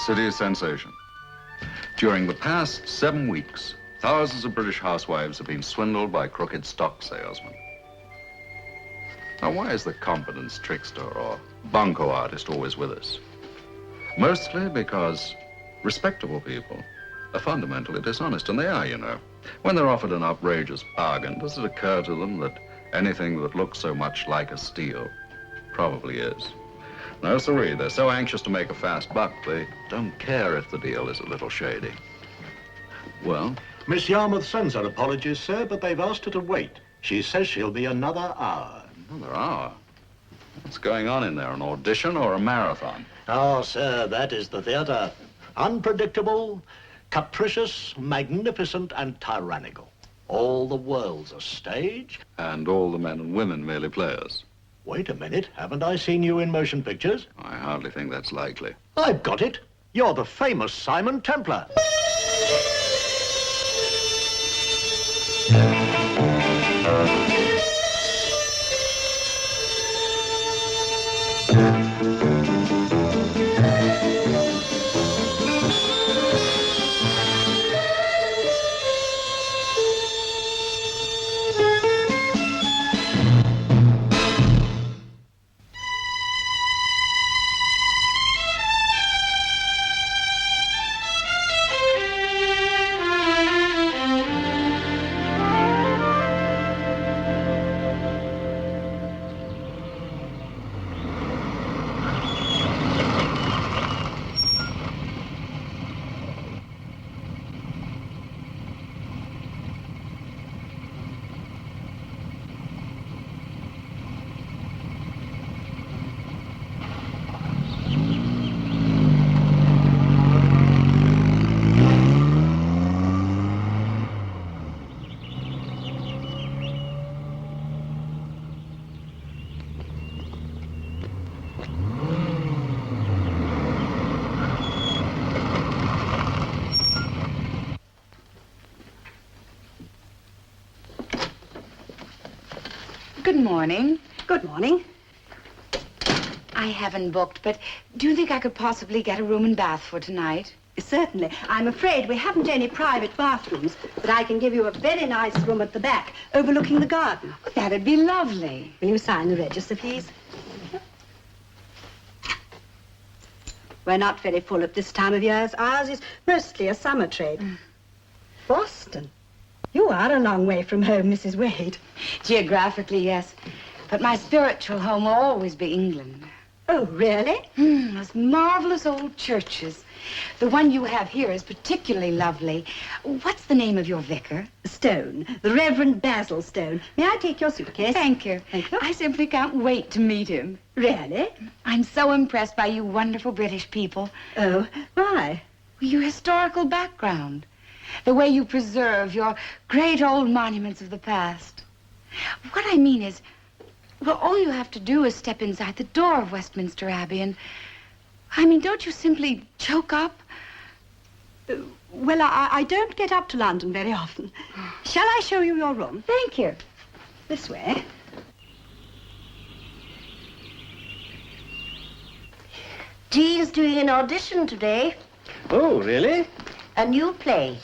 city sensation. During the past 7 weeks, thousands of British housewives have been swindled by crooked stock salesmen. Now, why is the confidence trickster or Bunco artist always with us? Mostly because respectable people are fundamentally dishonest, and they are, you know. When they're offered an outrageous bargain, does it occur to them that anything that looks so much like a steal probably is? No, sirree, they're so anxious to make a fast buck, they don't care if the deal is a little shady. Well? Miss Yarmouth sends her apologies, sir, but they've asked her to wait. She says she'll be another hour. Another hour? What's going on in there, an audition or a marathon? Oh, sir, that is the theatre. Unpredictable, capricious, magnificent, and tyrannical. All the world's a stage. And all the men and women merely players. Wait a minute, haven't I seen you in motion pictures? I hardly think that's likely. I've got it. You're the famous Simon Templar. Good morning. Good morning. I haven't booked, but do you think I could possibly get a room and bath for tonight? Certainly. I'm afraid we haven't any private bathrooms, but I can give you a very nice room at the back, overlooking the garden. Oh, that'd be lovely. Will you sign the register, please? We're not very full at this time of year. Ours is mostly a summer trade. Boston. You are a long way from home, Mrs. Wade. Geographically, yes. But my spiritual home will always be England. Oh, really? Those marvelous old churches. The one you have here is particularly lovely. What's the name of your vicar? Stone. The Reverend Basil Stone. May I take your suitcase? Thank you. Thank you. I simply can't wait to meet him. Really? I'm so impressed by you wonderful British people. Oh, why? Your historical background. The way you preserve your great old monuments of the past. What I mean is, well, all you have to do is step inside the door of Westminster Abbey and, I mean, don't you simply choke up? Well, I don't get up to London very often. Shall I show you your room? Thank you. This way. Jean's doing an audition today. Oh, really? A new play.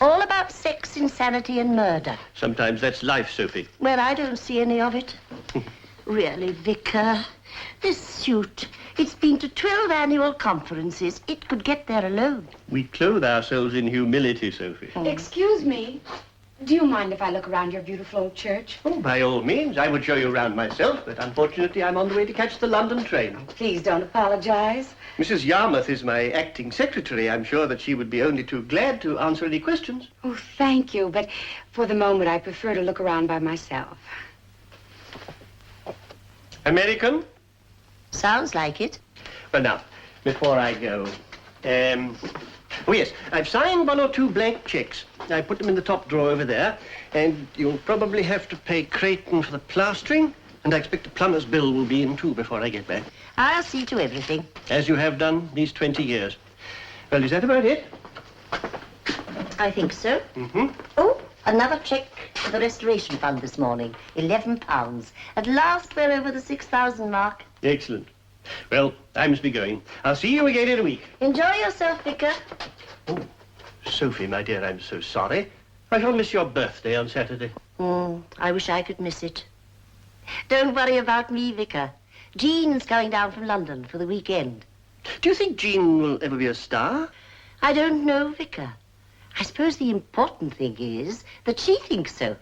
All about sex, insanity, and murder. Sometimes that's life, Sophie. Well, I don't see any of it. Really, Vicar, this suit, it's been to 12 annual conferences. It could get there alone. We clothe ourselves in humility, Sophie. Excuse me. Do you mind if I look around your beautiful old church? Oh, by all means. I would show you around myself, but unfortunately I'm on the way to catch the London train. Please don't apologize. Mrs. Yarmouth is my acting secretary. I'm sure that she would be only too glad to answer any questions. Oh, thank you, but for the moment I prefer to look around by myself. American? Sounds like it. Well, now, before I go, oh, yes, I've signed 1 or 2 blank checks. I put them in the top drawer over there, and you'll probably have to pay Creighton for the plastering, and I expect the plumber's bill will be in, too, before I get back. I'll see to everything. As you have done these 20 years. Well, is that about it? I think so. Mm-hmm. Oh, another check for the Restoration Fund this morning. £11. At last, we're over the 6,000 mark. Excellent. Well, I must be going. I'll see you again in a week. Enjoy yourself, Vicar. Oh, Sophie, my dear, I'm so sorry. I shall miss your birthday on Saturday. I wish I could miss it. Don't worry about me, Vicar. Jean's going down from London for the weekend. Do you think Jean will ever be a star? I don't know, Vicar. I suppose the important thing is that she thinks so.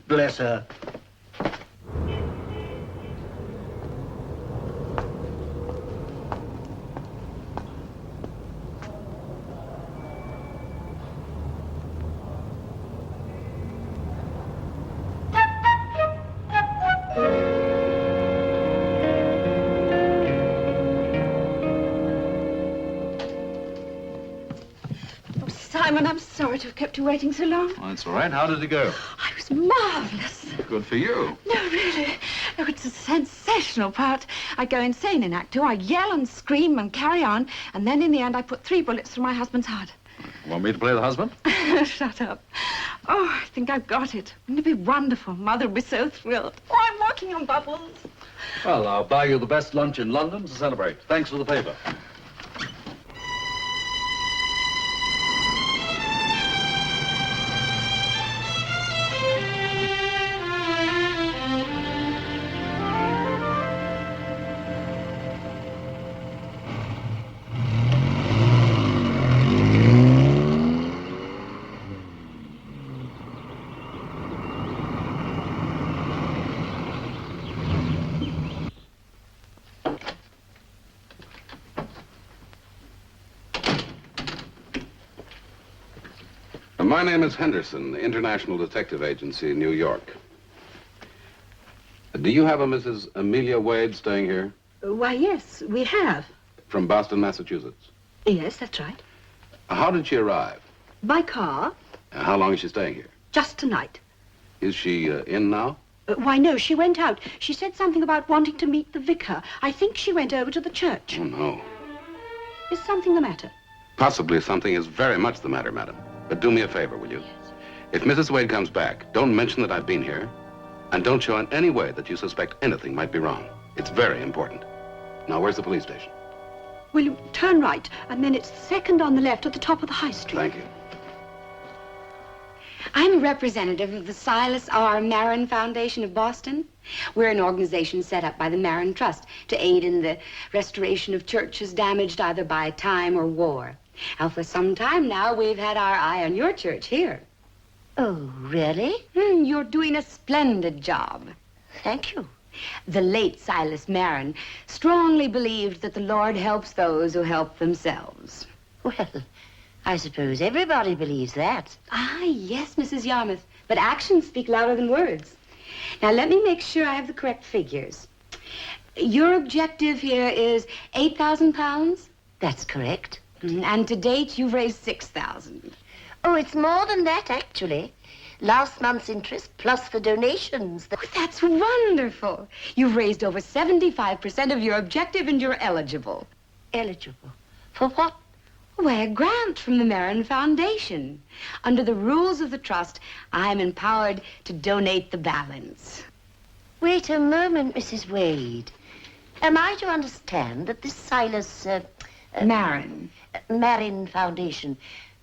Bless her. Simon, I'm sorry to have kept you waiting so long. Oh, that's all right. How did it go? I was marvellous. Good for you. No, really. Oh, it's a sensational part. I go insane in Act 2. I yell and scream and carry on, and then in the end I put 3 bullets through my husband's heart. Want me to play the husband? Shut up. Oh, I think I've got it. Wouldn't it be wonderful? Mother would be so thrilled. Oh, I'm walking on bubbles. Well, I'll buy you the best lunch in London to celebrate. Thanks for the favor. My name is Henderson, the International Detective Agency in New York. Do you have a Mrs. Amelia Wade staying here? Why, yes, we have. From Boston, Massachusetts? Yes, that's right. How did she arrive? By car, How long is she staying here? just tonight. Is she in now? Why, no, she went out. She said something about wanting to meet the vicar. I think she went over to the church. Oh, no. Is something the matter? Possibly something is very much the matter, madam. But do me a favor, will you? If Mrs. Wade comes back, don't mention that I've been here, and don't show in any way that you suspect anything might be wrong. It's very important. Now, where's the police station? Will you turn right, and then it's the second on the left at the top of the high street. Thank you. I'm a representative of the Silas R. Marin Foundation of Boston. We're an organization set up by the Marin Trust to aid in the restoration of churches damaged either by time or war. Now, for some time now, we've had our eye on your church here. Oh, really? You're doing a splendid job. Thank you. The late Silas Marin strongly believed that the Lord helps those who help themselves. Well, I suppose everybody believes that. Ah, yes, Mrs. Yarmouth, but actions speak louder than words. Now, let me make sure I have the correct figures. Your objective here is 8,000 pounds? That's correct. And to date, you've raised 6,000. Oh, it's more than that, actually. Last month's interest plus the donations. Oh, that's wonderful. You've raised over 75% of your objective and you're eligible. Eligible. For what? Why, a grant from the Marin Foundation. Under the rules of the trust, I'm empowered to donate the balance. Wait a moment, Mrs. Wade. Am I to understand that this Silas, Marin. Marin Foundation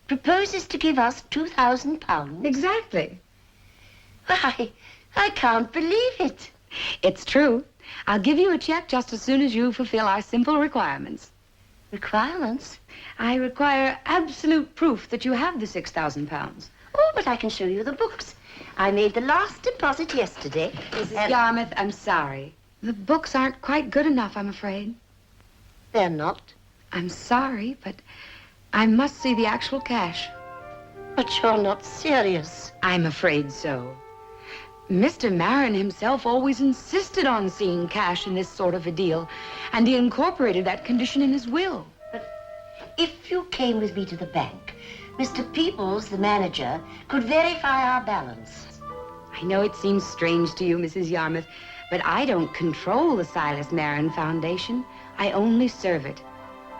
proposes to give us 2,000 pounds? Exactly. Why, I can't believe it. It's true. I'll give you a check just as soon as you fulfill our simple requirements. Requirements? I require absolute proof that you have the 6,000 pounds. Oh, but I can show you the books. I made the last deposit yesterday. Mrs. Yarmouth, I'm sorry. The books aren't quite good enough, I'm afraid. They're not. I'm sorry, but I must see the actual cash. But you're not serious. I'm afraid so. Mr. Marin himself always insisted on seeing cash in this sort of a deal, and he incorporated that condition in his will. But if you came with me to the bank, Mr. Peoples, the manager, could verify our balance. I know it seems strange to you, Mrs. Yarmouth, but I don't control the Silas Marin Foundation. I only serve it.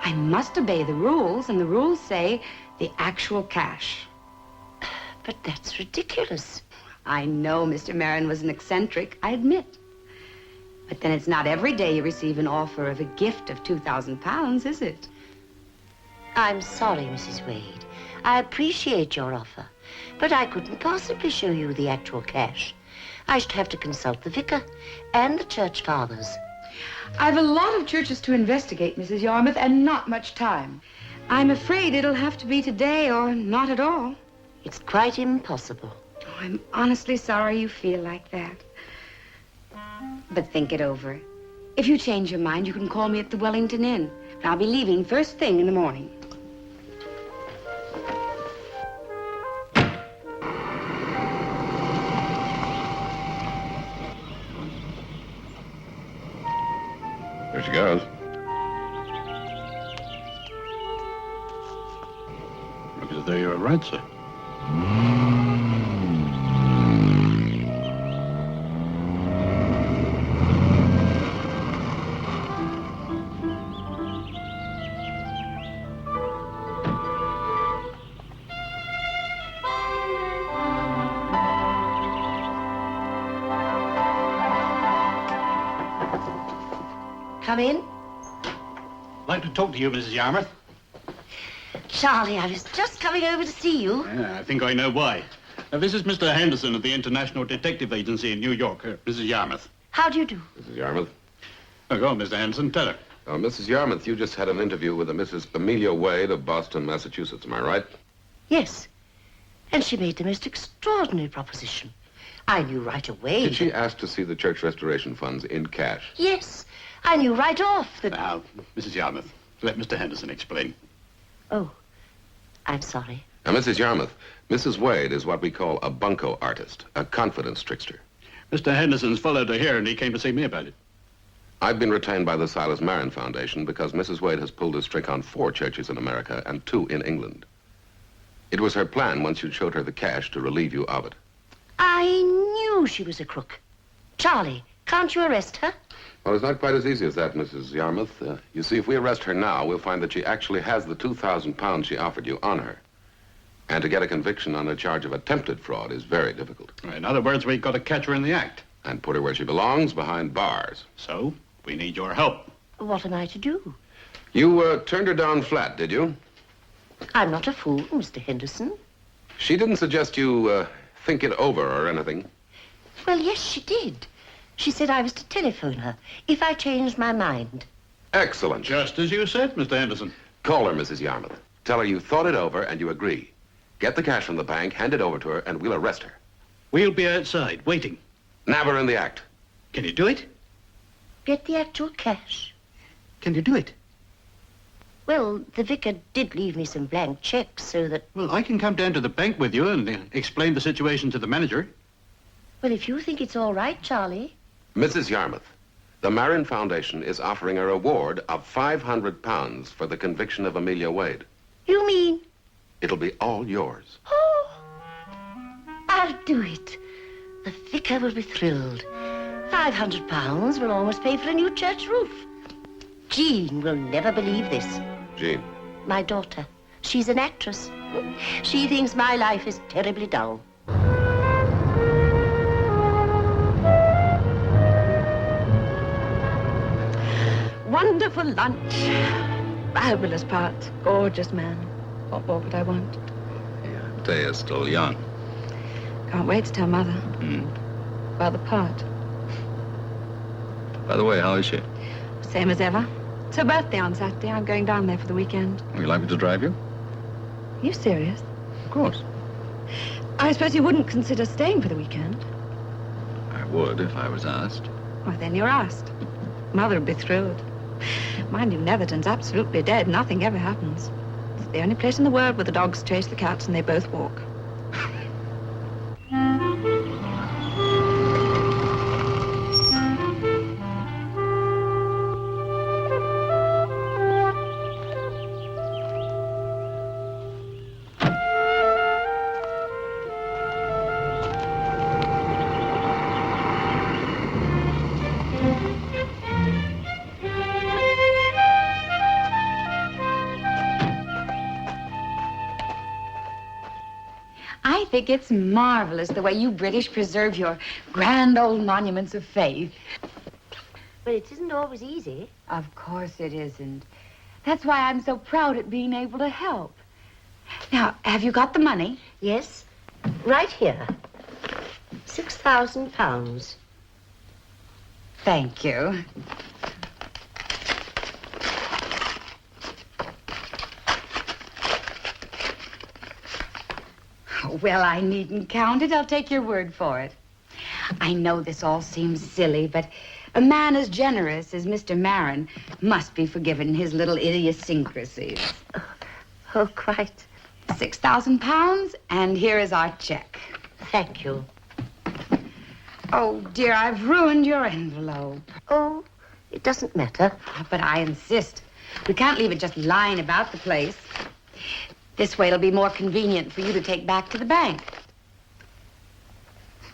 I must obey the rules, and the rules say the actual cash. But that's ridiculous. I know Mr. Marin was an eccentric, I admit. But then it's not every day you receive an offer of a gift of £2,000, is it? I'm sorry, Mrs. Wade. I appreciate your offer, but I couldn't possibly show you the actual cash. I should have to consult the vicar and the church fathers. I've a lot of churches to investigate, Mrs. Yarmouth, and not much time. I'm afraid it'll have to be today or not at all. It's quite impossible. Oh, I'm honestly sorry you feel like that. But think it over. If you change your mind, you can call me at the Wellington Inn. I'll be leaving first thing in the morning. There she goes. Looks as though you were right, sir. Come in. I'd like to talk to you, Mrs. Yarmouth. Charlie, I was just coming over to see you. Yeah, I think I know why. This is Mr. Henderson of the International Detective Agency in New York, Mrs. Yarmouth. How do you do? Mrs. Yarmouth. Oh, go on, Mr. Henderson, tell her. Mrs. Yarmouth, you just had an interview with a Mrs. Amelia Wade of Boston, Massachusetts. Am I right? Yes. And she made the most extraordinary proposition. I knew right away. Did she ask to see the church restoration funds in cash? Yes. I knew right off that... Now, Mrs. Yarmouth, let Mr. Henderson explain. Oh, I'm sorry. Now, Mrs. Yarmouth, Mrs. Wade is what we call a bunco artist, a confidence trickster. Mr. Henderson's followed her here, and he came to see me about it. I've been retained by the Silas Marin Foundation because Mrs. Wade has pulled this trick on 4 churches in America and 2 in England. It was her plan, once you showed her the cash, to relieve you of it. I knew she was a crook. Charlie, can't you arrest her? Well, it's not quite as easy as that, Mrs. Yarmouth. You see, if we arrest her now, we'll find that she actually has the £2,000 she offered you on her. And to get a conviction on a charge of attempted fraud is very difficult. In other words, we've got to catch her in the act. And put her where she belongs, behind bars. So, we need your help. What am I to do? You turned her down flat, did you? I'm not a fool, Mr. Henderson. She didn't suggest you think it over or anything. Well, yes, she did. She said I was to telephone her if I changed my mind. Excellent. Just as you said, Mr. Henderson. Call her, Mrs. Yarmouth. Tell her you thought it over and you agree. Get the cash from the bank, hand it over to her, and we'll arrest her. We'll be outside, waiting. Nab her in the act. Can you do it? Get the actual cash. Can you do it? Well, the vicar did leave me some blank checks so that... Well, I can come down to the bank with you and explain the situation to the manager. Well, if you think it's all right, Charlie... Mrs. Yarmouth, the Marin Foundation is offering a reward of £500 for the conviction of Amelia Wade. You mean... It'll be all yours. Oh, I'll do it. The vicar will be thrilled. £500 will almost pay for a new church roof. Jean will never believe this. Jean. My daughter. She's an actress. She thinks my life is terribly dull. Wonderful lunch. Fabulous part. Gorgeous man. What more could I want? Yeah, Tay is still young. Can't wait to tell Mother. Hmm. About the part. By the way, how is she? Same as ever. It's her birthday on Saturday. I'm going down there for the weekend. Would you like me to drive you? Are you serious? Of course. I suppose you wouldn't consider staying for the weekend? I would if I was asked. Well, then you're asked. Mother would be thrilled. Mind you, Netherton's absolutely dead. Nothing ever happens. It's the only place in the world where the dogs chase the cats and they both walk. I think it's marvelous the way you British preserve your grand old monuments of faith. Well, it isn't always easy. Of course it isn't. That's why I'm so proud at being able to help. Now, have you got the money? Yes, right here. £6,000. Thank you. Well, I needn't count it. I'll take your word for it. I know this all seems silly, but a man as generous as Mr. Marin must be forgiven his little idiosyncrasies. Oh, quite. £6,000, and here is our check. Thank you. Oh, dear, I've ruined your envelope. Oh, it doesn't matter. But I insist. We can't leave it just lying about the place. This way it'll be more convenient for you to take back to the bank.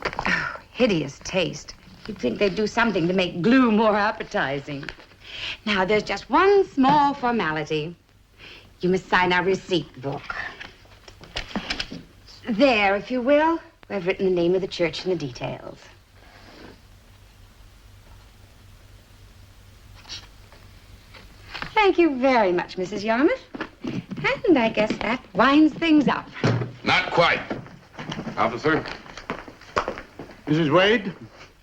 Oh, hideous taste. You'd think they'd do something to make glue more appetizing. Now, there's just one small formality. You must sign our receipt book. There, if you will. I've written the name of the church and the details. Thank you very much, Mrs. Yarmouth. And I guess that winds things up. Not quite. Officer? Mrs. Wade,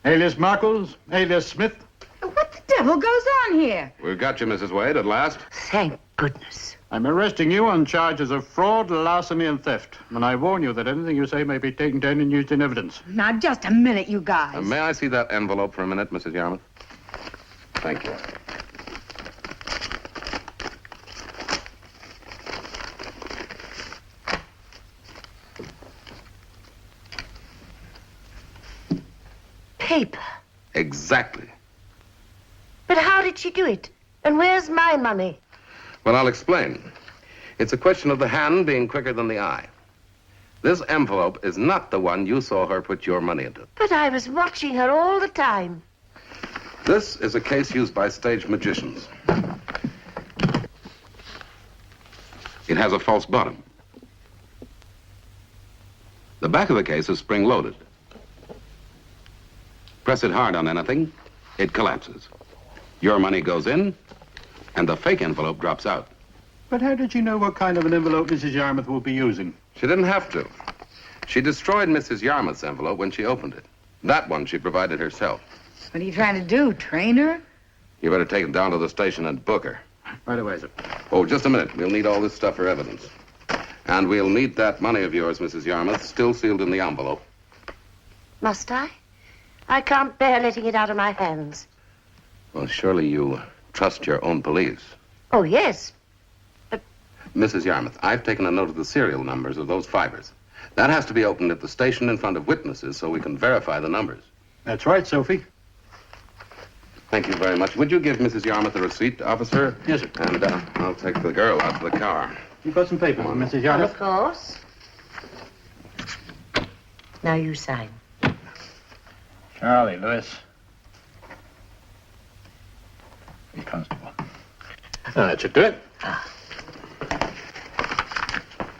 alias Markles, alias Smith. What the devil goes on here? We've got you, Mrs. Wade, at last. Thank goodness. I'm arresting you on charges of fraud, larceny, and theft. And I warn you that anything you say may be taken down and used in evidence. Now, just a minute, you guys. May I see that envelope for a minute, Mrs. Yarmouth? Thank you. Paper. Exactly. But how did she do it? And where's my money? Well, I'll explain. It's a question of the hand being quicker than the eye. This envelope is not the one you saw her put your money into. But I was watching her all the time. This is a case used by stage magicians. It has a false bottom. The back of the case is spring-loaded. Press it hard on anything, it collapses. Your money goes in, and the fake envelope drops out. But how did you know what kind of an envelope Mrs. Yarmouth will be using? She didn't have to. She destroyed Mrs. Yarmouth's envelope when she opened it. That one she provided herself. What are you trying to do, train her? You better take it down to the station and book her. Right away, sir. Oh, just a minute. We'll need all this stuff for evidence. And we'll need that money of yours, Mrs. Yarmouth, still sealed in the envelope. Must I? I can't bear letting it out of my hands. Well, surely you trust your own police. Oh, yes. Mrs. Yarmouth, I've taken a note of the serial numbers of those fibers. That has to be opened at the station in front of witnesses so we can verify the numbers. That's right, Sophie. Thank you very much. Would you give Mrs. Yarmouth a receipt, officer? Yes, sir. And I'll take the girl out to the car. You've got some paper, Mrs. Yarmouth? Of course. Now you sign. Charlie Lewis. The constable. That should do it.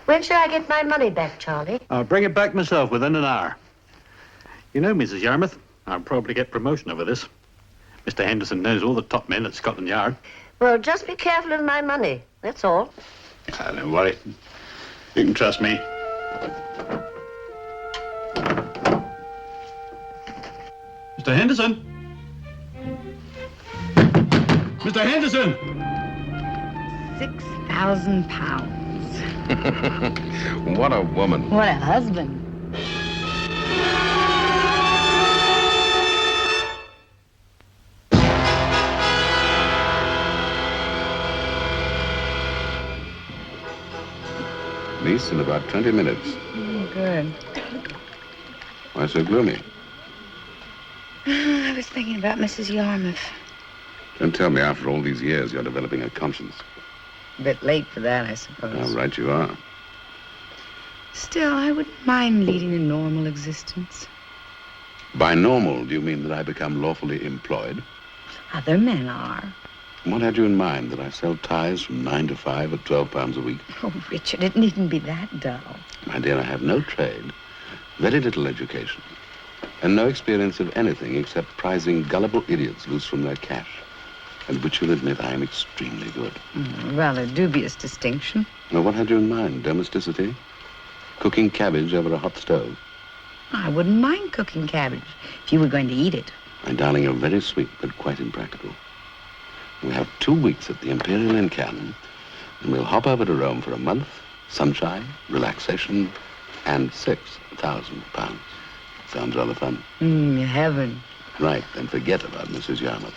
When shall I get my money back, Charlie? I'll bring it back myself within an hour. You know, Mrs. Yarmouth, I'll probably get promotion over this. Mr. Henderson knows all the top men at Scotland Yard. Well, just be careful of my money. That's all. Don't worry. You can trust me. Mr. Henderson! Mr. Henderson! £6,000. What a woman. What a husband. Niece in about 20 minutes. Good. Why so gloomy? I was thinking about Mrs. Yarmouth. Don't tell me after all these years you're developing a conscience. A bit late for that, I suppose. How right you are. Still, I wouldn't mind leading a normal existence. By normal, do you mean that I become lawfully employed? Other men are. What had you in mind, that I sell ties from 9 to 5 at £12 a week? Oh, Richard, it needn't be that dull. My dear, I have no trade, very little education. and no experience of anything except prizing gullible idiots loose from their cash, at which you'll admit I am extremely good. Rather dubious distinction. Well, what had you in mind? Domesticity? Cooking cabbage over a hot stove? I wouldn't mind cooking cabbage if you were going to eat it. My darling, you're very sweet, but quite impractical. We have 2 weeks at the Imperial in Cannes, and we'll hop over to Rome for a month, sunshine, relaxation, and £6,000. Sounds rather fun. Heaven. Right, then forget about Mrs. Yarmouth.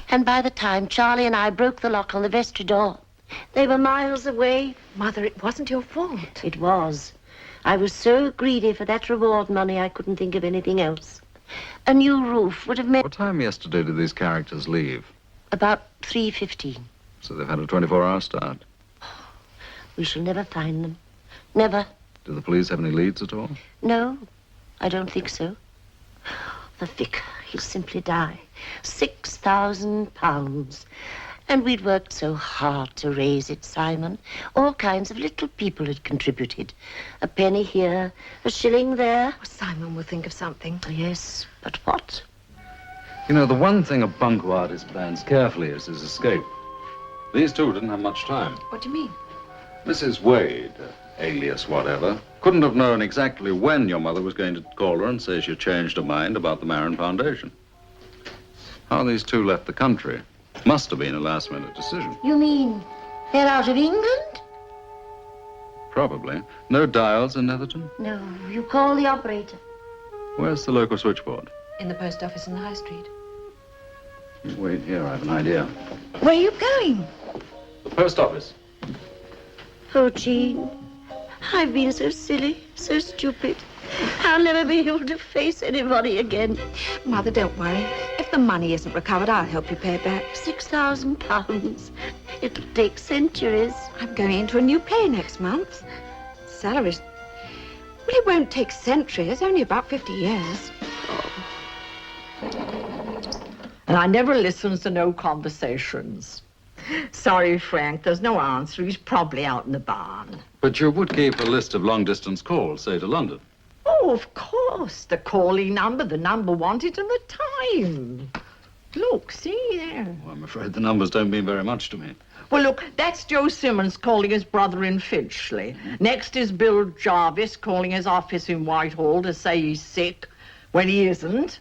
And by the time Charlie and I broke the lock on the vestry door, they were miles away. Mother, it wasn't your fault. It was. I was so greedy for that reward money I couldn't think of anything else. A new roof would have made... What time yesterday did these characters leave? About 3:15. So they've had a 24-hour start. We shall never find them. Never. Do the police have any leads at all? No, I don't think so. The vicar, he'll simply die. £6,000. And we'd worked so hard to raise it, Simon. All kinds of little people had contributed. A penny here, a shilling there. Oh, Simon will think of something. Yes, but what? You know, the one thing a Bunco artist plans carefully is his escape. These two didn't have much time. What do you mean? Mrs. Wade, alias whatever, couldn't have known exactly when your mother was going to call her and say she changed her mind about the Marin Foundation. How these two left the country must have been a last-minute decision. You mean they're out of England? Probably. No dials in Netherton? No, you call the operator. Where's the local switchboard? In the post office in the High Street. Wait here, I have an idea. Where are you going? The post office. Oh, Jean, I've been so silly, so stupid. I'll never be able to face anybody again. Mother, don't worry. If the money isn't recovered, I'll help you pay it back. £6,000. It'll take centuries. I'm going into a new play next month. Salaries... Well, it won't take centuries, only about 50 years. And I never listens to no conversations. Sorry, Frank, there's no answer. He's probably out in the barn. But you would keep a list of long-distance calls, say, to London. Oh, of course. The calling number, the number wanted, and the time. Look, see there. Well, I'm afraid the numbers don't mean very much to me. Well, look, that's Joe Simmons calling his brother in Finchley. Next is Bill Jarvis calling his office in Whitehall to say he's sick when he isn't.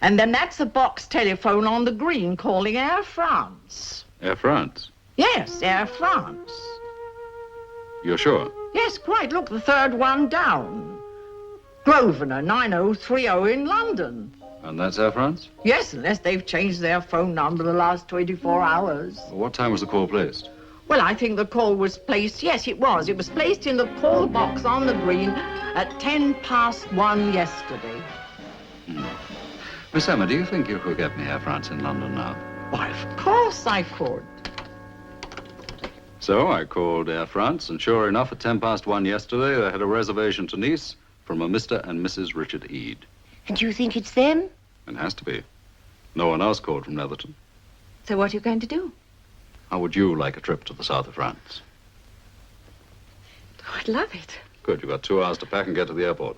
And then that's a box telephone on the green calling Air France. Air France? Yes, Air France. You're sure? Yes, quite. Look, the third one down. Grosvenor 9030 in London. And that's Air France? Yes, unless they've changed their phone number the last 24 hours. Well, what time was the call placed? Well, I think the call was placed, yes, it was. It was placed in the call box on the green at 1:10 yesterday. Miss Emma, do you think you could get me Air France in London now? Why, of course I could. So I called Air France, and sure enough, at 1:10 yesterday, they had a reservation to Nice from a Mr. and Mrs. Richard Ede. And you think it's them? It has to be. No one else called from Netherton. So what are you going to do? How would you like a trip to the south of France? Oh, I'd love it. Good, you've got 2 hours to pack and get to the airport.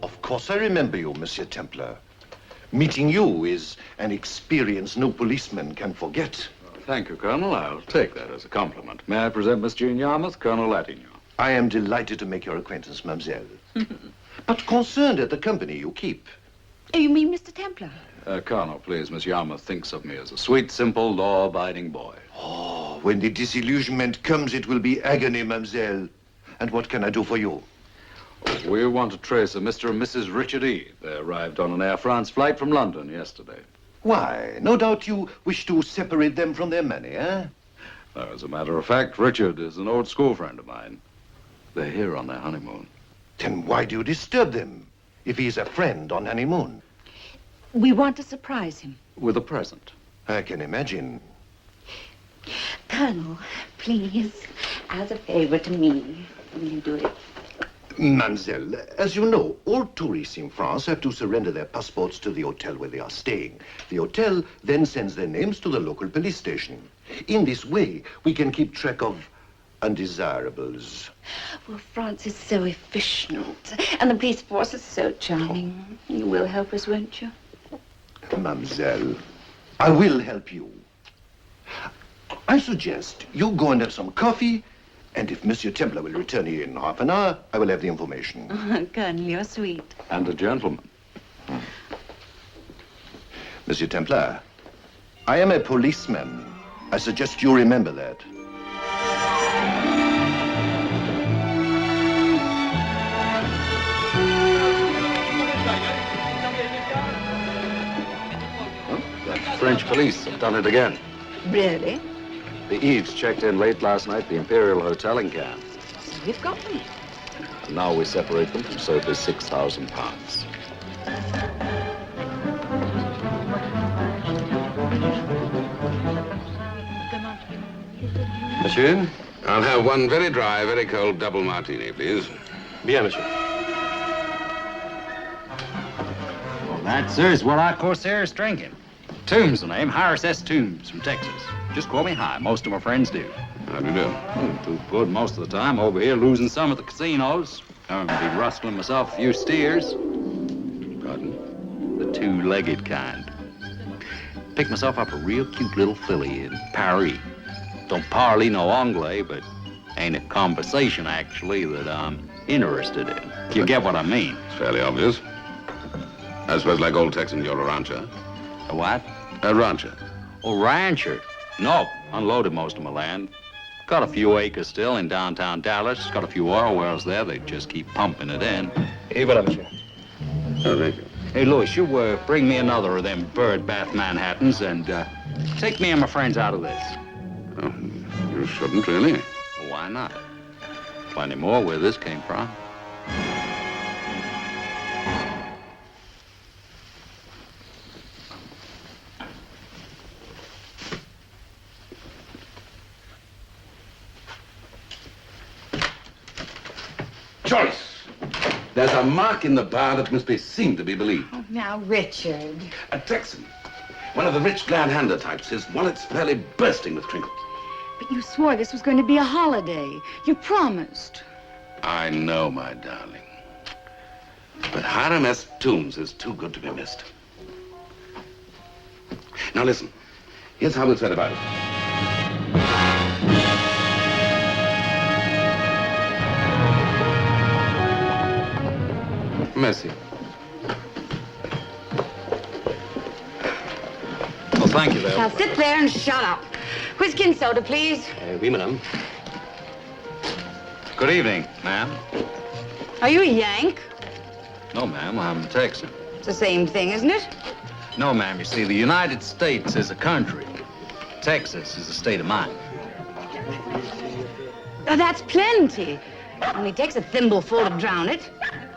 Of course I remember you, Monsieur Templar. Meeting you is an experience no policeman can forget. Thank you, Colonel. I'll take that as a compliment. May I present Miss Jean Yarmouth, Colonel Latignon? I am delighted to make your acquaintance, mademoiselle. But concerned at the company you keep. Oh, you mean Mr. Templar? Colonel, please, Miss Yarmouth thinks of me as a sweet, simple, law-abiding boy. Oh, when the disillusionment comes, it will be agony, mademoiselle. And what can I do for you? Oh, we want to trace a Mr. and Mrs. Richard Ede. They arrived on an Air France flight from London yesterday. Why? No doubt you wish to separate them from their money, eh? As a matter of fact, Richard is an old school friend of mine. They're here on their honeymoon. Then why do you disturb them, if he is a friend on honeymoon? We want to surprise him. With a present. I can imagine. Colonel, please, as a favor to me, will you do it? Mademoiselle, as you know, all tourists in France have to surrender their passports to the hotel where they are staying. The hotel then sends their names to the local police station. In this way, we can keep track of undesirables. Well, France is so efficient, and the police force is so charming. You will help us, won't you? Mademoiselle, I will help you. I suggest you go and have some coffee, and if Monsieur Templar will return here in half an hour, I will have the information. Oh, Colonel, you're sweet. And a gentleman. Monsieur Templar, I am a policeman. I suggest you remember that. French police have done it again. Really? The Eves checked in late last night at the Imperial Hotel in Cannes. So we've got them. And now we separate them from circa 6,000 pounds. Monsieur? I'll have one very dry, very cold double martini, please. Bien, monsieur. Well, that, sir, is what our Corsair's drinking. Toombs the name, Harris S. Toombs from Texas. Just call me High. Most of my friends do. How do you do? Too good most of the time. Over here losing some at the casinos. I'm gonna be rustling myself a few steers. Pardon? The two-legged kind. Picked myself up a real cute little filly in Paris. Don't parley no Anglais, but ain't a conversation, actually, that I'm interested in. You get what I mean? It's fairly obvious. I suppose, like old Texan, you're a rancher. A what? A rancher. Oh, rancher? No, unloaded most of my land. Got a few acres still in downtown Dallas. Got a few oil wells there. They just keep pumping it in. Et voilà, monsieur. Oh, thank you. Hey, Louis, you bring me another of them bird bath Manhattans and take me and my friends out of this. Oh, you shouldn't, really. Well, why not? Plenty more where this came from. Joyce! There's a mark in the bar that must be seen to be believed. Oh, now, Richard. A Texan. One of the rich glad-hander types. His wallet's fairly bursting with trinkets. But you swore this was going to be a holiday. You promised. I know, my darling. But Hiram S. Toombs is too good to be missed. Now listen. Here's how we'll set about it. Merci. Well, thank you there. Now sit there and shut up. Whiskey and soda, please. Oui, madame. Good evening, ma'am. Are you a Yank? No, ma'am, I'm a Texan. It's the same thing, isn't it? No, ma'am, you see, the United States is a country. Texas is a state of mind. Oh, that's plenty. Only takes a thimbleful to drown it.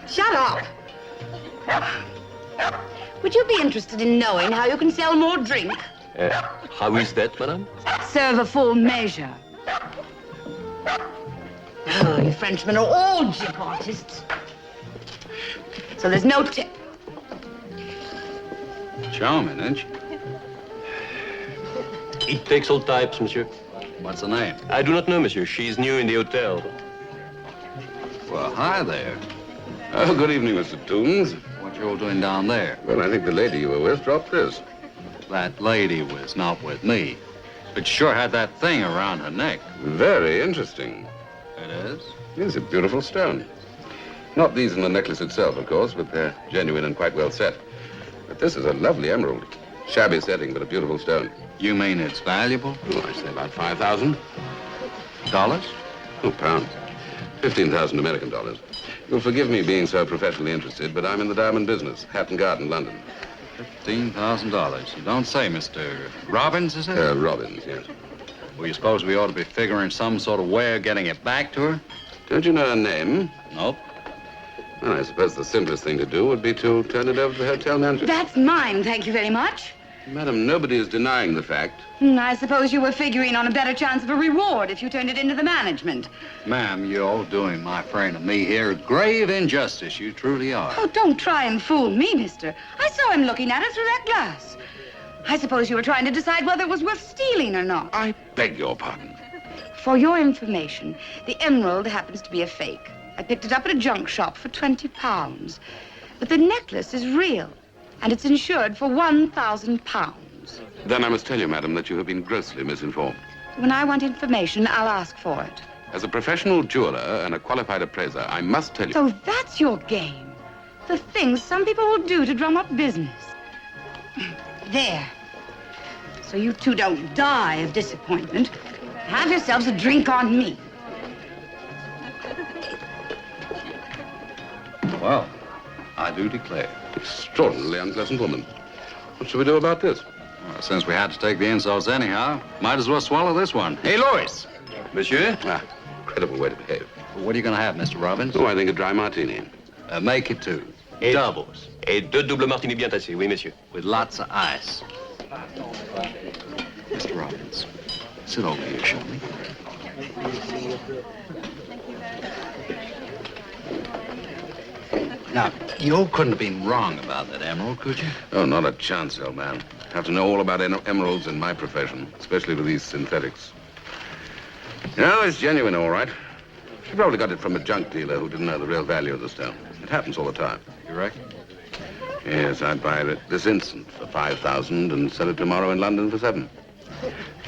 Shut up. Would you be interested in knowing how you can sell more drink? How is that, madame? Serve a full measure. Oh, you Frenchmen are all jip artists. So there's no tip. Charming, isn't she? It takes all types, monsieur. What's her name? I do not know, monsieur. She's new in the hotel. Well, hi there. Oh, good evening, Mr. Toombs. What you all doing down there? Well, I think the lady you were with dropped this. That lady was not with me, but she sure had that thing around her neck. Very interesting. It is? It's a beautiful stone. Not these in the necklace itself, of course, but they're genuine and quite well set. But this is a lovely emerald. Shabby setting, but a beautiful stone. You mean it's valuable? Oh, I say about 5,000. Dollars? Oh, pounds. 15,000 American dollars. You'll forgive me being so professionally interested, but I'm in the diamond business. Hatton Garden, London. $15,000. You don't say, Mr. Robbins, is it? Robbins, yes. Well, you suppose we ought to be figuring some sort of way of getting it back to her? Don't you know her name? Nope. Well, I suppose the simplest thing to do would be to turn it over to the hotel manager. That's mine, thank you very much. Madam, nobody is denying the fact. I suppose you were figuring on a better chance of a reward if you turned it into the management. Ma'am, you're doing my friend and me here grave injustice. You truly are. Oh, don't try and fool me, mister. I saw him looking at it through that glass. I suppose you were trying to decide whether it was worth stealing or not. I beg your pardon. For your information, the emerald happens to be a fake. I picked it up at a junk shop for 20 pounds. But the necklace is real, and it's insured for 1,000 pounds. Then I must tell you, madam, that you have been grossly misinformed. When I want information, I'll ask for it. As a professional jeweler and a qualified appraiser, I must tell you... So that's your game. The things some people will do to drum up business. There. So you two don't die of disappointment. Have yourselves a drink on me. Well, I do declare. Extraordinarily unpleasant woman. What shall we do about this? Well, since we had to take the insults anyhow, might as well swallow this one. Hey, Louis! Monsieur? Ah, incredible way to behave. What are you going to have, Mr. Robbins? Oh, I think a dry martini. Make it 2. Et Doubles. Et 2 doubles martinis bien tassés, oui, monsieur. With lots of ice. Mr. Robbins, sit over here, shall we? Now, you couldn't have been wrong about that emerald, could you? Oh, not a chance, old man. Have to know all about emeralds in my profession, especially with these synthetics. No, it's genuine, all right. She probably got it from a junk dealer who didn't know the real value of the stone. It happens all the time. You reckon? Yes, I'd buy it this instant for 5,000 and sell it tomorrow in London for 7.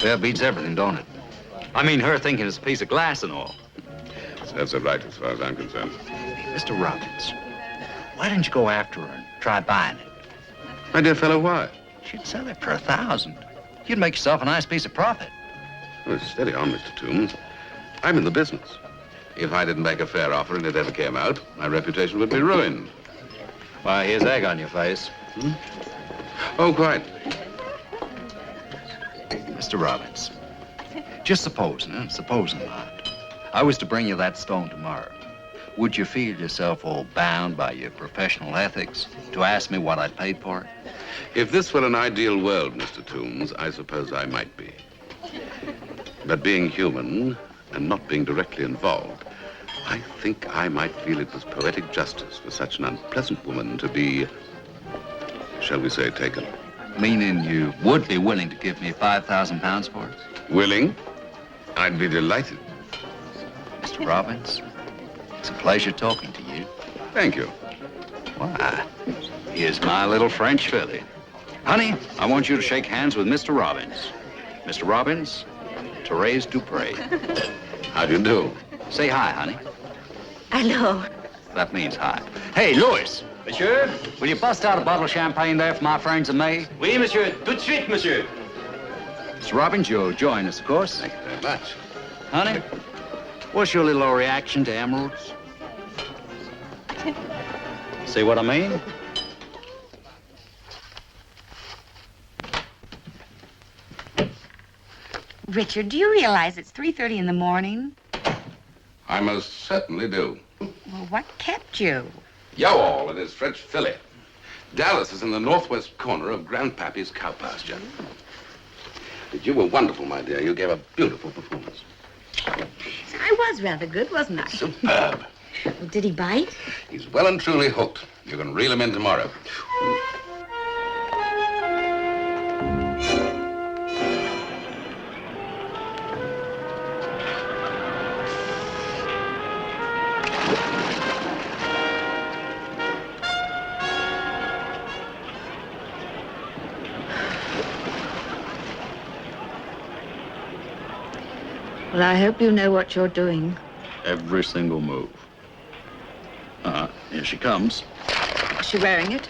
That beats everything, don't it? I mean, her thinking it's a piece of glass and all. That's all right as far as I'm concerned. Mr. Robbins, why didn't you go after her and try buying it? My dear fellow, why? She'd sell it for 1,000. You'd make yourself a nice piece of profit. Oh, steady on, Mr. Toombs. I'm in the business. If I didn't make a fair offer and it ever came out, my reputation would be ruined. Why, here's egg on your face. Oh, quite. Mr. Robbins, just supposing that, I was to bring you that stone tomorrow. Would you feel yourself all bound by your professional ethics to ask me what I paid for it? If this were an ideal world, Mr. Toombs, I suppose I might be. But being human and not being directly involved, I think I might feel it was poetic justice for such an unpleasant woman to be, shall we say, taken. Meaning you would be willing to give me 5,000 pounds for it? Willing? I'd be delighted. Mr. Robbins, it's a pleasure talking to you. Thank you. Why, here's my little French filly. Honey, I want you to shake hands with Mr. Robbins. Mr. Robbins, Therese Dupre. How do you do? Say hi, honey. Hello. That means hi. Hey, Louis. Monsieur? Will you bust out a bottle of champagne there for my friends and me? Oui, monsieur. Tout de suite, monsieur. Mr. Robbins, you'll join us, of course. Thank you very much. Honey, what's your little reaction to emeralds? See what I mean? Richard, do you realize it's 3:30 in the morning? I most certainly do. Well, what kept you? Yoall and his French filly. Dallas is in the northwest corner of Grandpappy's cow pasture. But you were wonderful, my dear. You gave a beautiful performance. I was rather good, wasn't I? Superb. Well, did he bite? He's well and truly hooked. You can reel him in tomorrow. Well, I hope you know what you're doing. Every single move. Here she comes. Is she wearing it?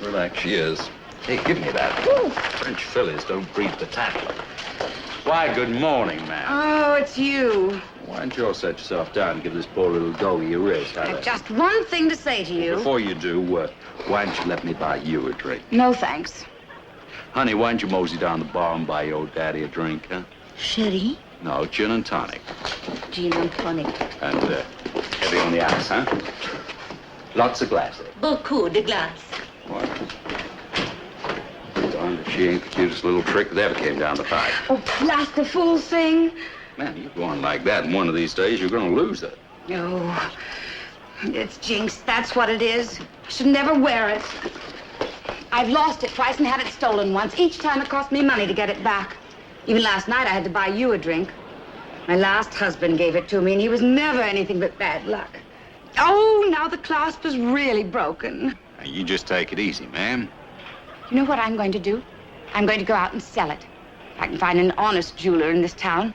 Relax, she is. Hey, give me that. Ooh. French fillies don't breathe the tackle. Why, good morning, ma'am. Oh, it's you. Why don't you all set yourself down and give this poor little doggy a rest, huh? I've just one thing to say to you. Before you do, why don't you let me buy you a drink? No, thanks. Honey, why don't you mosey down the bar and buy your old daddy a drink, huh? Sherry? No, gin and tonic. Gin and tonic. And heavy on the ice, huh? Lots of glasses. Beaucoup de glace. What? Darned if she She ain't the cutest little trick that ever came down the pipe. Oh, blast the fool thing. Man, you go on like that, and one of these days you're going to lose it. Oh, it's jinxed. That's what it is. I should never wear it. I've lost it twice and had it stolen once. Each time it cost me money to get it back. Even last night I had to buy you a drink. My last husband gave it to me, and he was never anything but bad luck. Oh, now the clasp is really broken. Now, you just take it easy, ma'am. You know what I'm going to do? I'm going to go out and sell it. If I can find an honest jeweler in this town.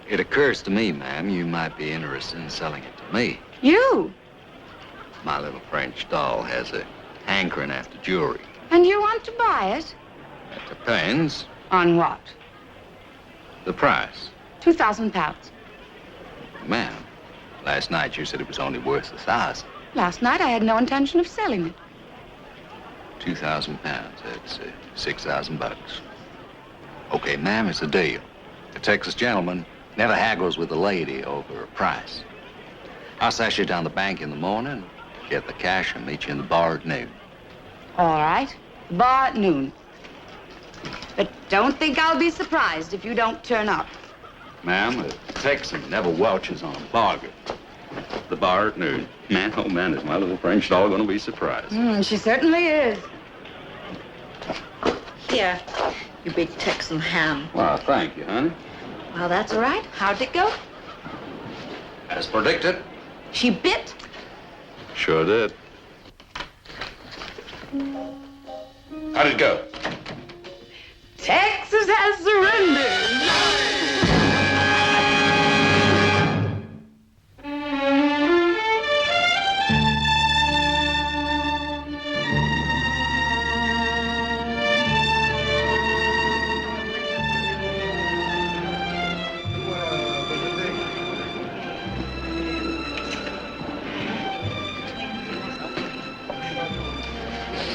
It occurs to me, ma'am, you might be interested in selling it to me. You? My little French doll has a hankering after jewelry. And you want to buy it? It depends. On what? The price. 2,000 pounds. Ma'am, last night you said it was only worth 1,000. Last night I had no intention of selling it. 2,000 pounds. That's 6,000 bucks. Okay, ma'am, it's a deal. A Texas gentleman never haggles with a lady over a price. I'll sash you down the bank in the morning, get the cash, and meet you in the bar at noon. All right. The bar at noon. But don't think I'll be surprised if you don't turn up. Ma'am, a Texan never welches on a bargain. The bar at noon. Man, oh man, is my little French doll going to be surprised. She certainly is. Here, you big Texan ham. Well, thank you, honey. Well, that's all right. How'd it go? As predicted. She bit? Sure did. How'd it go? Texas has surrendered.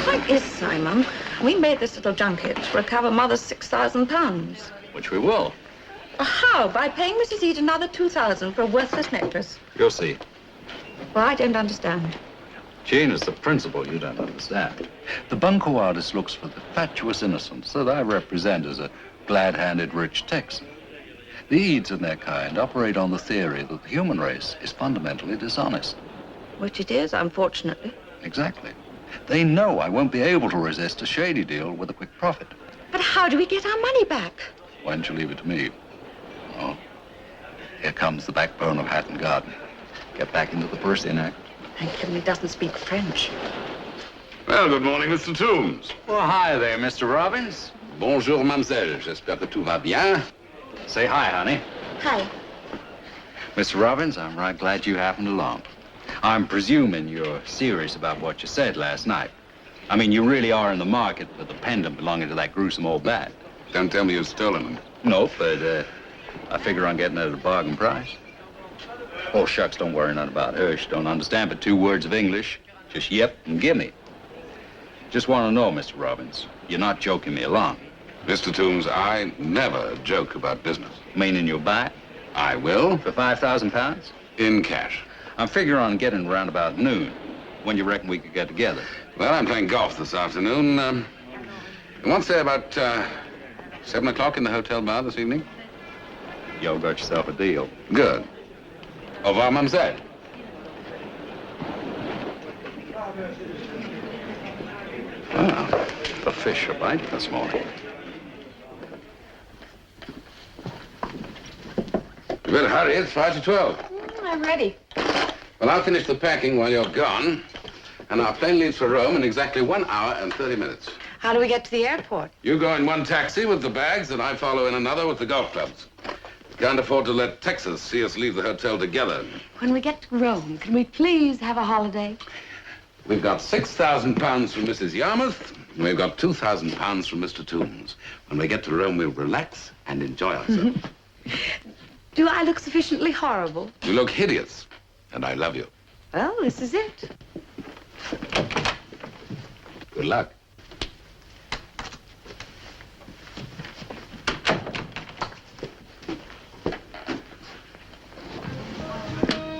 Point is, Simon, we made this little junket to recover Mother's 6,000 pounds. Which we will. How? By paying Mrs. Ede another 2,000 for a worthless necklace? You'll see. Well, I don't understand. Jean, it's the principle you don't understand. The Bunco artist looks for the fatuous innocence that I represent as a glad-handed rich Texan. The Edes and their kind operate on the theory that the human race is fundamentally dishonest. Which it is, unfortunately. Exactly. They know I won't be able to resist a shady deal with a quick profit. But how do we get our money back? Why don't you leave it to me? Oh, here comes the backbone of Hatton Garden. Get back into the Persian act. Thank heaven he doesn't speak French. Well, good morning, Mr. Toombs. Well, hi there, Mr. Robbins. Bonjour, mademoiselle. J'espère que tout va bien. Say hi, honey. Hi. Mr. Robbins, I'm right glad you happened along. I'm presuming you're serious about what you said last night. I mean, you really are in the market for the pendant belonging to that gruesome old bat. Don't tell me you've stolen them. Nope, but I figure on getting it at a bargain price. Oh, shucks, don't worry none about her. She don't understand but 2 words of English. Just yep and gimme. Just want to know, Mr. Robbins, you're not joking me along. Mr. Toombs, I never joke about business. Meaning you'll buy it? I will. For 5,000 pounds? In cash. I'm figuring on getting around about noon. When you reckon we could get together? Well, I'm playing golf this afternoon. You want to say about 7 o'clock in the hotel bar this evening? Yo, got yourself a deal. Good. Au revoir, mademoiselle. Well, the fish are biting this morning. You better hurry. It's 5 to 12. I'm ready. Well, I'll finish the packing while you're gone. And our plane leaves for Rome in exactly 1 hour and 30 minutes. How do we get to the airport? You go in one taxi with the bags, and I follow in another with the golf clubs. Can't afford to let Texas see us leave the hotel together. When we get to Rome, can we please have a holiday? We've got 6,000 pounds from Mrs. Yarmouth, and we've got 2,000 pounds from Mr. Toombs. When we get to Rome, we'll relax and enjoy ourselves. Do I look sufficiently horrible? You look hideous, and I love you. Well, this is it. Good luck.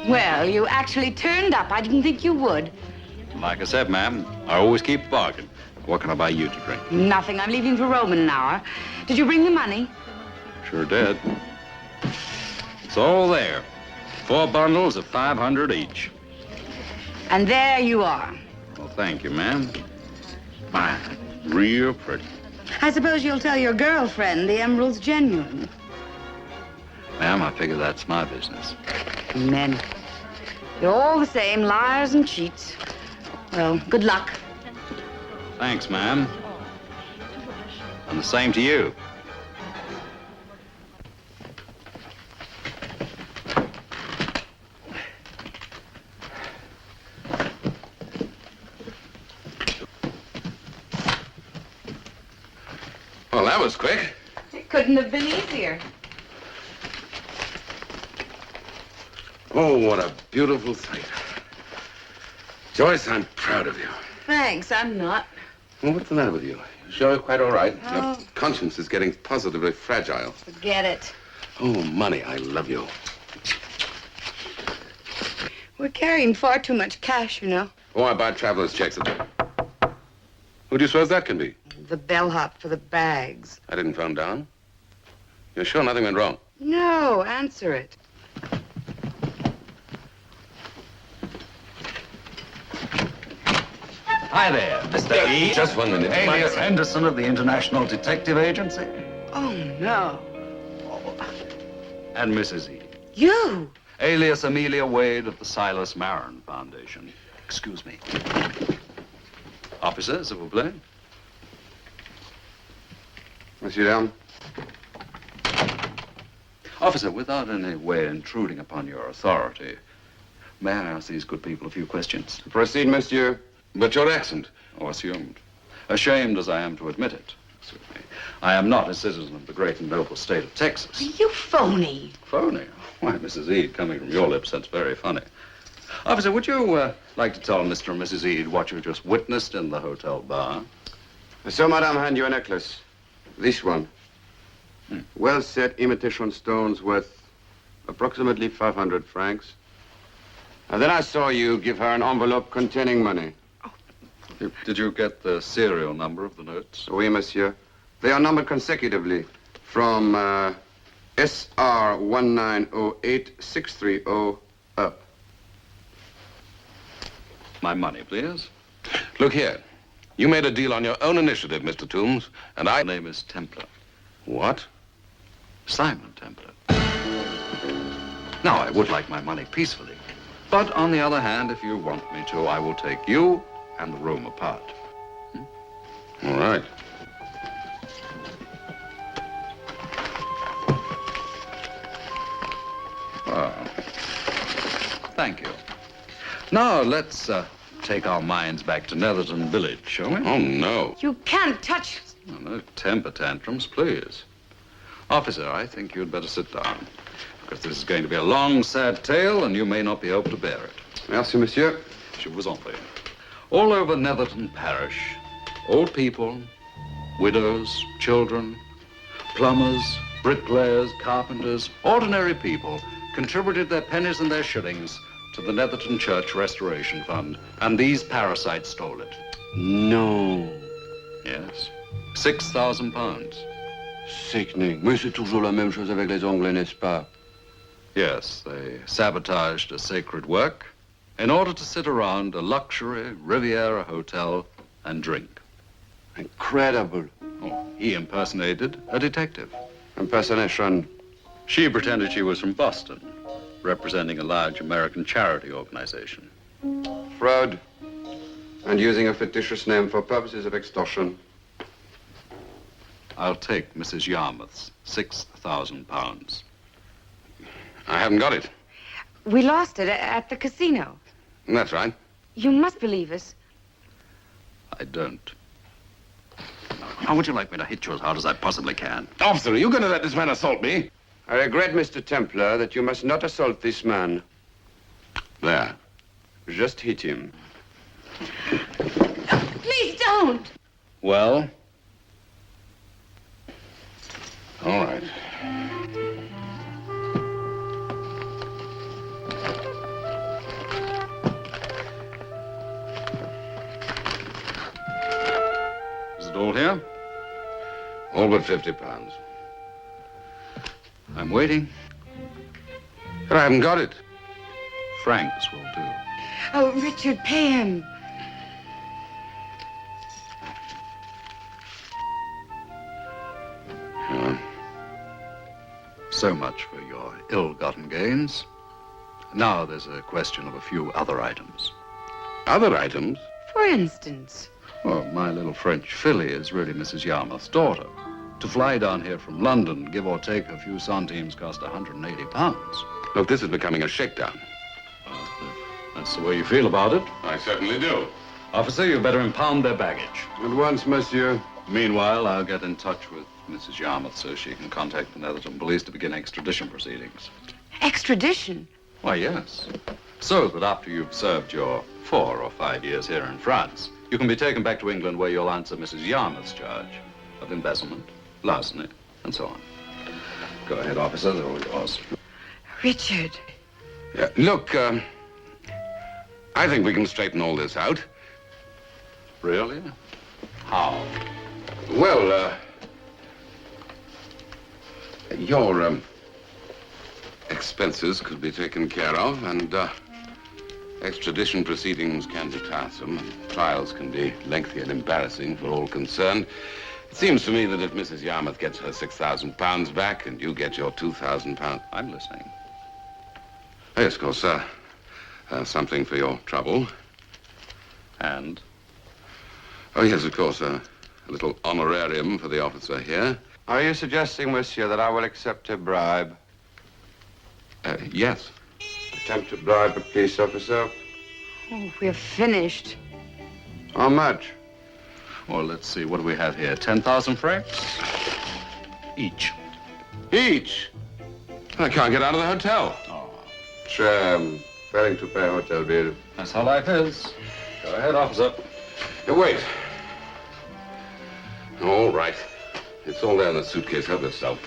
Well, you actually turned up. I didn't think you would. Like I said, ma'am, I always keep a bargain. What can I buy you to drink? Nothing. I'm leaving for Rome in an hour. Did you bring the money? Sure did. It's all there. 4 bundles of 500 each. And there you are. Well, thank you, ma'am. My, real pretty. I suppose you'll tell your girlfriend the emerald's genuine. Ma'am, I figure that's my business. Men. You're all the same, liars and cheats. Well, good luck. Thanks, ma'am. And the same to you. Well, that was quick. It couldn't have been easier. Oh, what a beautiful thing. Joyce, I'm proud of you. Thanks, I'm not. Well, what's the matter with you? You sure you're quite all right? Oh. Your conscience is getting positively fragile. Forget it. Oh, money, I love you. We're carrying far too much cash, you know. Oh, I buy traveler's checks. Who do you suppose that can be? The bellhop for the bags. I didn't phone down. You're sure nothing went wrong? No, answer it. Hi there, Mr. E. Just 1 minute. Alias Henderson of the International Detective Agency. Oh, no. And Mrs. E. You! Alias Amelia Wade of the Silas Marin Foundation. Excuse me. Officer, s'il vous plaît. Monsieur Down. Officer, without in any way intruding upon your authority, may I ask these good people a few questions? Proceed, monsieur. But your accent. Oh, assumed. Ashamed as I am to admit it. Excuse me. I am not a citizen of the great and noble state of Texas. You phony. Phony? Why, Mrs. Ede, coming from your lips, that's very funny. Officer, would you like to tell Mr. and Mrs. Ede what you just witnessed in the hotel bar? I saw Madame hand you a necklace. This one. Well-set imitation stones worth approximately 500 francs. And then I saw you give her an envelope containing money. Did you get the serial number of the notes? Oui, monsieur. They are numbered consecutively from SR 1908630 up. My money, please. Look here. You made a deal on your own initiative, Mr. Toombs, and My name is Templar. What? Simon Templar. Now, I would like my money peacefully. But on the other hand, if you want me to, I will take you and the room apart. All right. Ah, thank you. Now, let's take our minds back to Netherton Village, shall we? Oh, no. You can't touch... Oh, no temper tantrums, please. Officer, I think you'd better sit down, because this is going to be a long, sad tale, and you may not be able to bear it. Merci, monsieur. Je vous en prie. All over Netherton Parish, old people, widows, children, plumbers, bricklayers, carpenters, ordinary people contributed their pennies and their shillings to the Netherton Church Restoration Fund, and these parasites stole it. No. Yes, 6,000 pounds. Sickening. Mais c'est toujours la même chose avec les Anglais, n'est-ce pas? Yes, they sabotaged a sacred work in order to sit around a luxury Riviera hotel and drink. Incredible. Oh, he impersonated a detective. Impersonation. She pretended she was from Boston, representing a large American charity organization. Fraud. And using a fictitious name for purposes of extortion. I'll take Mrs. Yarmouth's 6,000 pounds. I haven't got it. We lost it at the casino. That's right. You must believe us. I don't. How would you like me to hit you as hard as I possibly can? Officer, are you going to let this man assault me? I regret, Mr. Templar, that you must not assault this man. There. Just hit him. Please don't! Well? All right. all here? All but 50 pounds. I'm waiting. But I haven't got it. Francs will do. Oh, Richard, pay him. So much for your ill-gotten gains. Now there's a question of a few other items. Other items? For instance? Well, my little French filly is really Mrs. Yarmouth's daughter. To fly down here from London, give or take a few centimes, cost 180 pounds. Look, this is becoming a shakedown. That's the way you feel about it. I certainly do. Officer, you better impound their baggage. At once, monsieur. Meanwhile, I'll get in touch with Mrs. Yarmouth so she can contact the Netherton police to begin extradition proceedings. Extradition? Why, yes. So that after you've served your 4 or 5 years here in France, you can be taken back to England where you'll answer Mrs. Yarmouth's charge of embezzlement, larceny, and so on. Go ahead, officer. They're all yours. Richard. Yeah, look, I think we can straighten all this out. Really? How? Well, your expenses could be taken care of, and extradition proceedings can be tiresome, and trials can be lengthy and embarrassing for all concerned. It seems to me that if Mrs. Yarmouth gets her 6,000 pounds back and you get your 2,000 pounds... I'm listening. Yes, of course, something for your trouble. And? Oh, yes, of course, a little honorarium for the officer here. Are you suggesting, monsieur, that I will accept a bribe? Yes. Attempt to bribe a police officer? Oh, we're finished. How much? Well, let's see. What do we have here? 10,000 francs? Each. Each? I can't get out of the hotel. Oh. Failing to pay hotel bill. That's how life is. Go ahead, officer. Wait. All right. It's all there in the suitcase. Help yourself.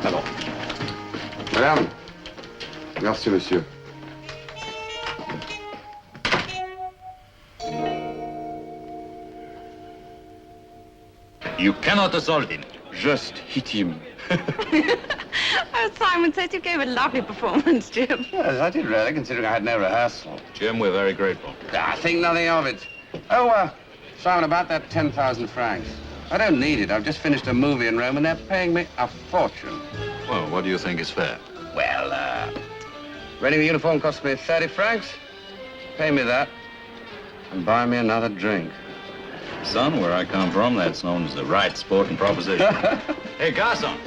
Hello. Madame. Merci, monsieur. You cannot assault him. Just hit him. Oh, Simon says you gave a lovely performance, Jim. Yes, I did really, considering I had no rehearsal. Jim, we're very grateful. I think nothing of it. Oh, Simon, about that 10,000 francs. I don't need it. I've just finished a movie in Rome, and they're paying me a fortune. Well, what do you think is fair? Well, renting the uniform cost me 30 francs. Pay me that, and buy me another drink. Son, where I come from, that's known as the right sporting proposition. Hey, garçon.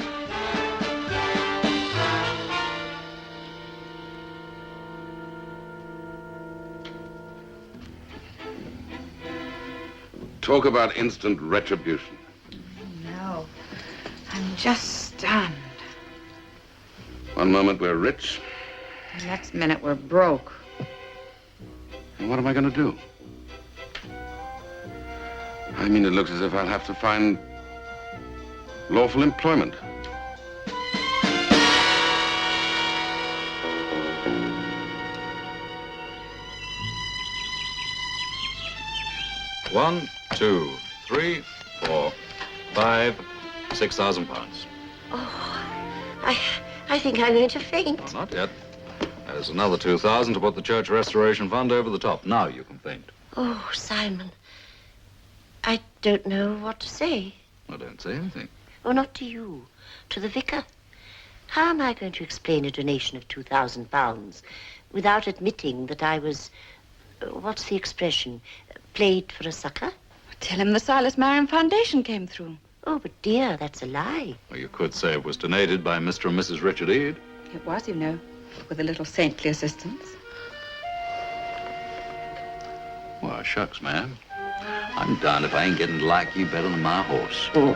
Talk about instant retribution. No, I'm just stunned. One moment we're rich, The next minute we're broke. and what am I going to do? I mean, it looks as if I'll have to find lawful employment. One, 2, 3, 4, 5, 6,000 pounds. Oh, I think I'm going to faint. Oh, not yet. There's another 2,000 to put the church restoration fund over the top. Now you can faint. Oh, Simon, I don't know what to say. Well, don't say anything. Oh, not to you, to the vicar. How am I going to explain a donation of 2,000 pounds without admitting that I was, what's the expression, played for a sucker? Tell him the Silas Marion Foundation came through. Oh, but dear, that's a lie. Well, you could say it was donated by Mr. and Mrs. Richard Ede. It was, you know, with a little saintly assistance. Well, shucks, man. I'm darned if I ain't getting to like you better than my horse. Oh.